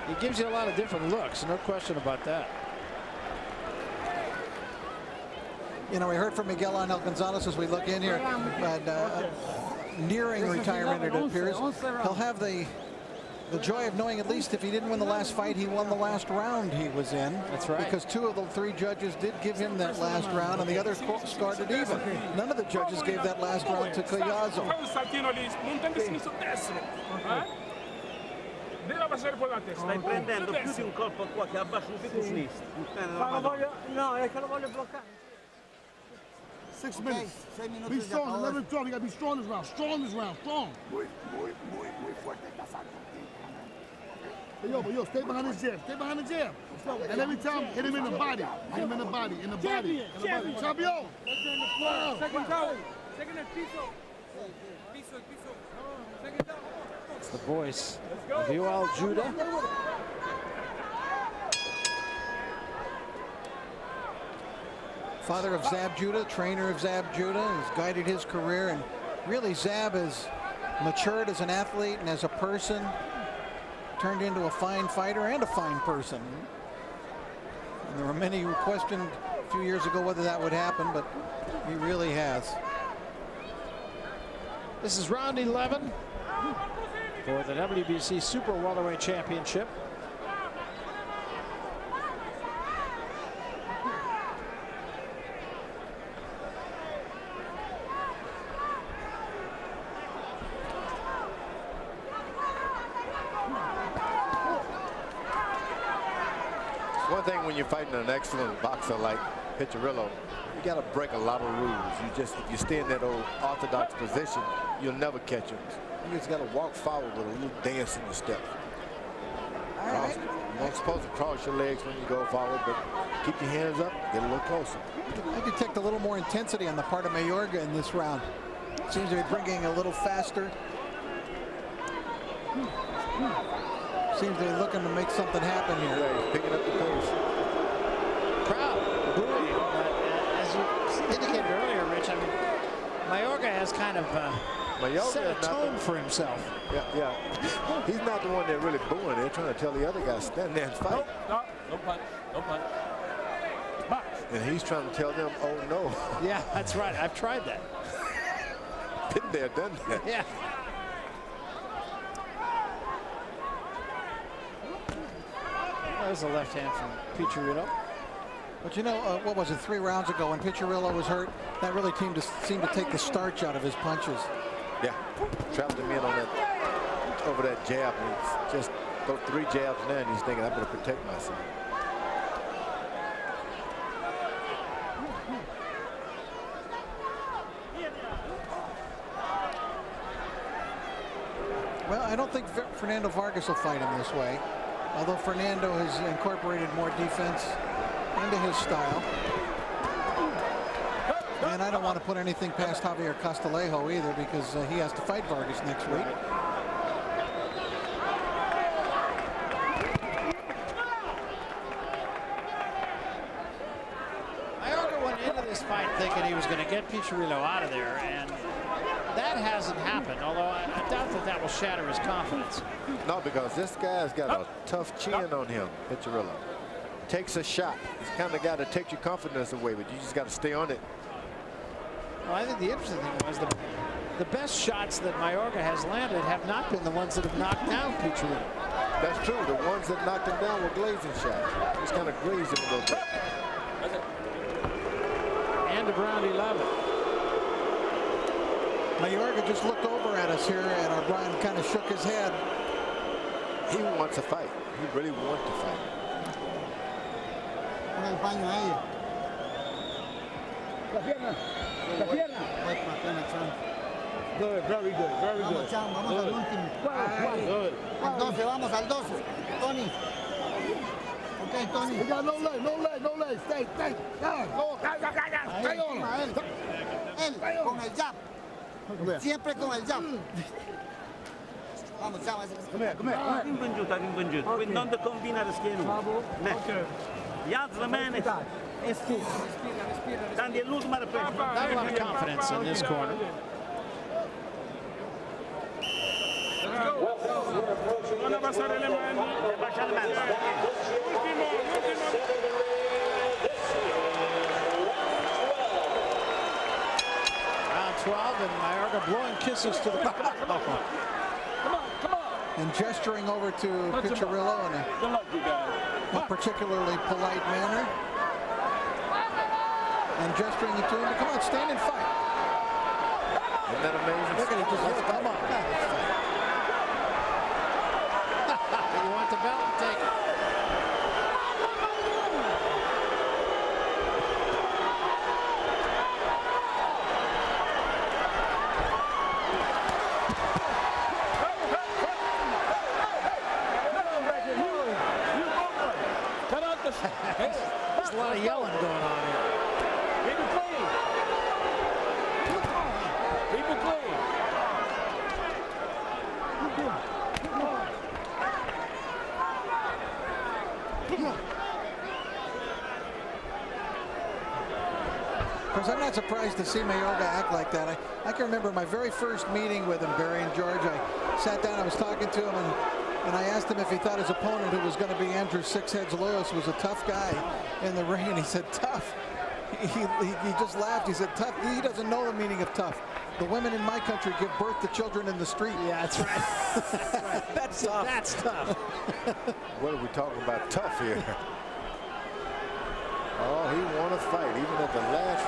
He gives you a lot of different looks, no question about that. You know, we heard from Miguel Angel Gonzalez as we look in here, but nearing retirement, it appears. He'll have the joy of knowing, at least if he didn't win the last fight, he won the last round he was in. That's right. Because 2 of the 3 judges did give him that last round, and the other scored it even. None of the judges gave that last round to Collazo. Stai prendendo più di un colpo qua che abbascia un più sinistro. No, è che lo voglio bloccare. 6 minutes. Be strong. 11-12. You gotta be strong this round. Strong this round. Strong. Muy fuerte. Hey, yo, stay behind the jab. Stay behind the jab. And every time, hit him in the body. Hit him in the body. In the body. Champion. Second down. Second piso. Second down. It's the voice of Yoel Judah. Father of Zab Judah, trainer of Zab Judah, has guided his career, and really Zab has matured as an athlete and as a person, turned into a fine fighter and a fine person. And there were many who questioned a few years ago whether that would happen, but he really has. This is round 11 for the WBC Super Welterweight Championship. One thing when you're fighting an excellent boxer like Piccirillo, you got to break a lot of rules. If you stay in that old orthodox position, you'll never catch him. You just got to walk forward with a little dance in your step. You're not supposed to cross your legs when you go forward, but keep your hands up, get a little closer. I detect a little more intensity on the part of Mayorga in this round. Seems to be bringing a little faster. Seems to be looking to make something happen here. Yeah, he's picking up the pace. Crowd booing. As you indicated earlier, Rich, I mean, Mayorga has kind of set a tone for himself. Yeah. He's not the one that really booing. They're trying to tell the other guy, stand there and fight. No punch. No punch. Box. And he's trying to tell them, oh no. Yeah, that's right. I've tried that. Been there, done that. Yeah. There's a left hand from Piccirillo. But you know, what was it, 3 rounds ago when Piccirillo was hurt, that really seemed to take the starch out of his punches. Yeah, trapped him in on that, over that jab. And it's just those 3 jabs now, and he's thinking, I better protect myself. Well, I don't think Fernando Vargas will fight him this way, although Fernando has incorporated more defense into his style. And I don't want to put anything past Javier Castillejo either, because he has to fight Vargas next week. Mayorga went into this fight thinking he was going to get Piccirillo out of there, and that hasn't happened, although I doubt that will shatter his confidence. No, because this guy's got a tough chin on him, Piccirillo. Takes a shot. He's kind of guy that takes your confidence away, but you just got to stay on it. Well, I think the interesting thing was the best shots that Mayorga has landed have not been the ones that have knocked down Piccirillo. That's true. The ones that knocked him down were glazing shots. Just kind of grazed him a little bit. End of round 11. Mayorga just looked over at us here, and O'Brien kind of shook his head. He wants to fight. He really wants to fight. Con el paño ahí. La pierna. La pierna. Good, very good, very good. Vamos, Chan, vamos al último. Good. Al 12, vamos al 12. Tony. Okay, Tony. You got no leg. Stay. Go. Stay on him. Él, con el jab. Siempre con el jab. Vamos, Chan. Come here. Invengiuto. Non combinare schiena. Gli altri mani. Tanti è l'ultima repetizione. Not a lot of confidence in this corner. Non passare le mani. Round 12, and Mayorga blowing kisses to the And gesturing over to Piccirillo in a particularly polite manner. And gesturing to him to come on, stand and fight. Isn't that amazing? Look at it, just come on. You want the belt? Take it. There's a lot of yelling going on here. Keep it clean. Keep it clean. Of course, I'm not surprised to see Mayorga act like that. I can remember my very first meeting with him, Barry and George. I sat down, I was talking to him, and I asked him if he thought his opponent, who was going to be Andrew Six Heads Lewis, was a tough guy in the ring, and he said, tough. He just laughed. He said, tough. He doesn't know the meaning of tough. The women in my country give birth to children in the street. Yeah, that's right. That's right. That's tough. That's tough. What are we talking about tough here? Oh, he won a fight, even at the last.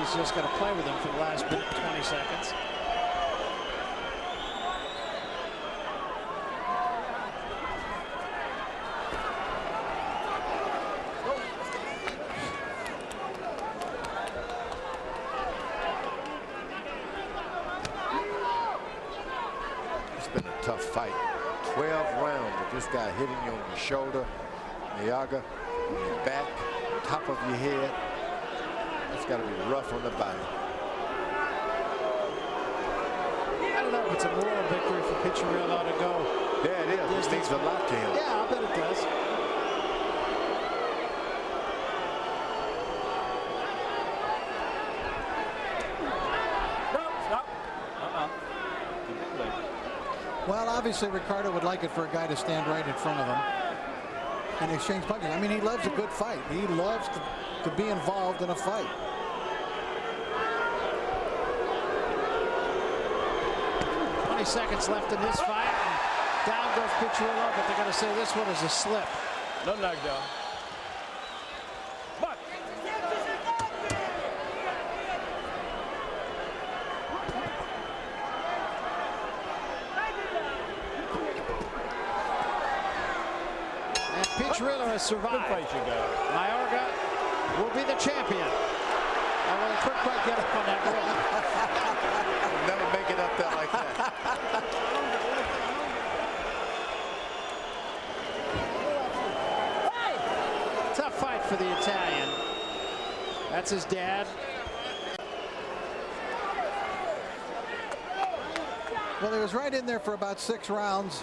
He's just going to play with him for the last minute, 20 seconds. It's been a tough fight. 12 rounds of this guy hitting you on your shoulder, Mayorga, on your back, top of your head. It's got to be rough on the body. I don't know if it's a moral victory for Piccirillo to go. Yeah, it is. It means a lot to him. Yeah, I bet it does. Well, obviously, Ricardo would like it for a guy to stand right in front of him and exchange punches. I mean, he loves a good fight. He loves to be involved in a fight. Seconds left in this fight. Down goes Piccirillo, but they're going to say this one is a slip. No knockdown. But and Piccirillo has survived. Mayorga will be the champion. Well, he couldn't quite get up on that rope. Never make it up there like that. Tough fight for the Italian. That's his dad. Well, he was right in there for about 6 rounds.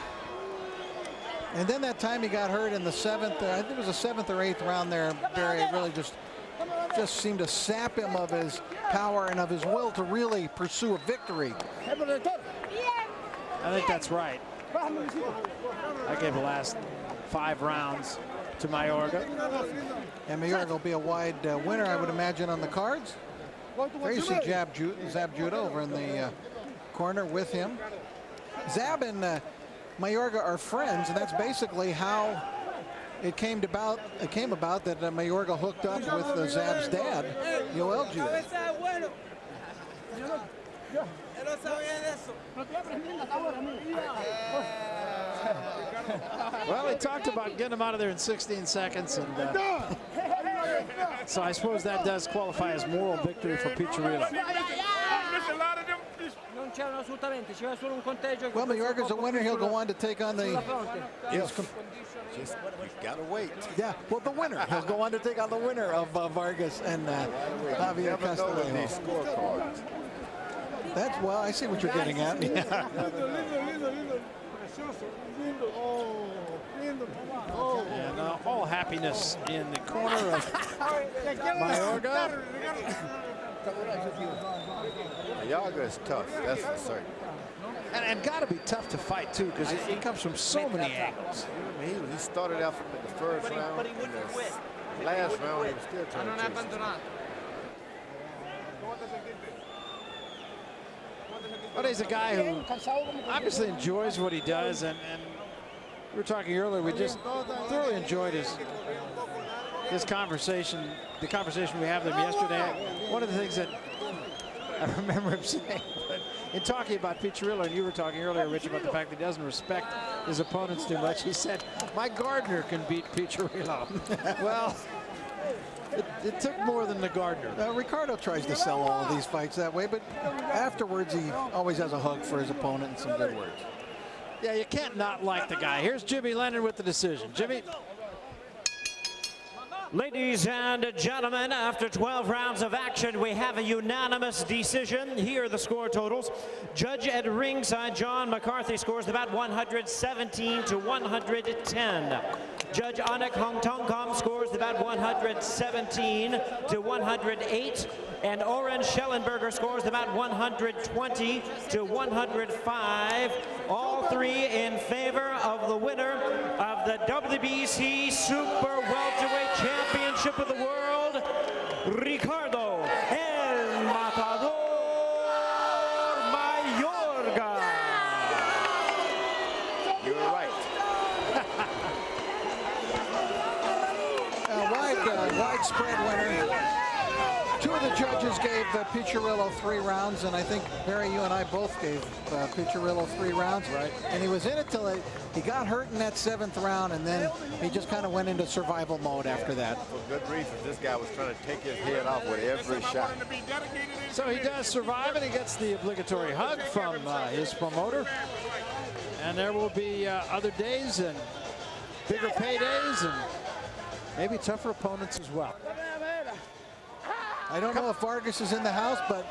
And then that time he got hurt in the 7th, I think it was the 7th or 8th round there, Barry, it really just seemed to sap him of his power and of his will to really pursue a victory. I think that's right. I gave the last 5 rounds to Mayorga. And Mayorga will be a wide winner, I would imagine, on the cards. There you see Zab Judah over in the corner with him. Zab and Mayorga are friends, and that's basically how it came about that Mayorga hooked up with Zab's dad, Yoel Judah. Well, he talked about getting him out of there in 16 seconds, and so I suppose that does qualify as moral victory for Piccirillo. Well, Mayorga's a winner. He'll go on to take on the... Just you gotta wait. Yeah, well, the winner. He'll go on to take on the winner of Vargas and Javier Castellano. That's, well, I see what you're getting at. Yeah. And all happiness in the corner of Mayorga. Mayorga is tough, that's for certain. And got to be tough to fight, too, because he comes from so many angles. He started out from the first round. In the last round, he was still trying to chase. But he's a guy who obviously enjoys what he does, and we were talking earlier, we just thoroughly enjoyed his conversation, the conversation we had with him yesterday. One of the things that I remember him saying, in talking about Piccirillo, and you were talking earlier, Rich, about the fact that he doesn't respect his opponents too much, he said, my gardener can beat Piccirillo. Well, it took more than the gardener. Ricardo tries to sell all of these fights that way, but afterwards he always has a hug for his opponent and some good words. Yeah, you can't not like the guy. Here's Jimmy Lennon with the decision. Jimmy. Ladies and gentlemen, after 12 rounds of action, we have a unanimous decision. Here are the score totals. Judge at ringside, John McCarthy, scores the bout 117 to 110. Judge Anik Hongtongkom scores the bout 117 to 108. And Oren Schellenberger scores the bout 120 to 105. All three in favor of the winner of the WBC Super Welterweight Championship of the World, Ricardo El Matador Mayorga. You're right. Widespread winner. 2 of the judges gave Piccirillo 3 rounds, and I think, Barry, you and I both gave Piccirillo 3 rounds. Right. And he was in it till he got hurt in that 7th round, and then he just kind of went into survival mode after that. For good reason. This guy was trying to take his head off with every shot. So he does survive, and he gets the obligatory hug from his promoter. And there will be other days and bigger paydays and maybe tougher opponents as well. I don't know if Vargas is in the house, but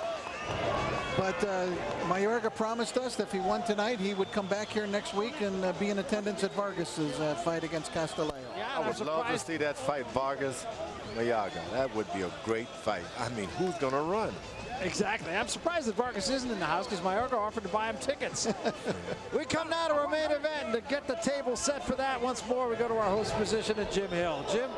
Mayorga promised us that if he won tonight, he would come back here next week and be in attendance at Vargas's fight against Castillo. Yeah, I would love to see that fight, Vargas Mayorga. That would be a great fight. I mean, who's going to run? Exactly. I'm surprised that Vargas isn't in the house because Mayorga offered to buy him tickets. We come now to our main event to get the table set for that. Once more, we go to our host position at Jim Hill. Jim?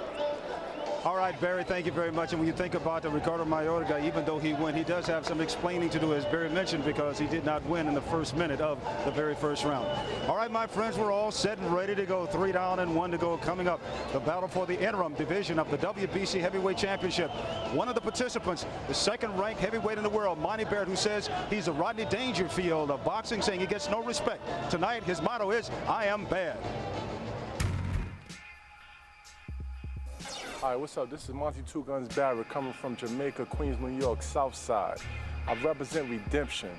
All right, Barry, thank you very much. And when you think about the Ricardo Mayorga, even though he won, he does have some explaining to do, as Barry mentioned, because he did not win in the first minute of the very first round. All right, my friends, we're all set and ready to go. 3 down and 1 to go. Coming up, the battle for the interim division of the WBC Heavyweight Championship. One of the participants, the second-ranked heavyweight in the world, Monty Barrett, who says he's a Rodney Dangerfield of boxing, saying he gets no respect. Tonight, his motto is, I am bad. Hi, what's up? This is Monty Two Guns Barrett coming from Jamaica, Queens, New York, South Side. I represent redemption.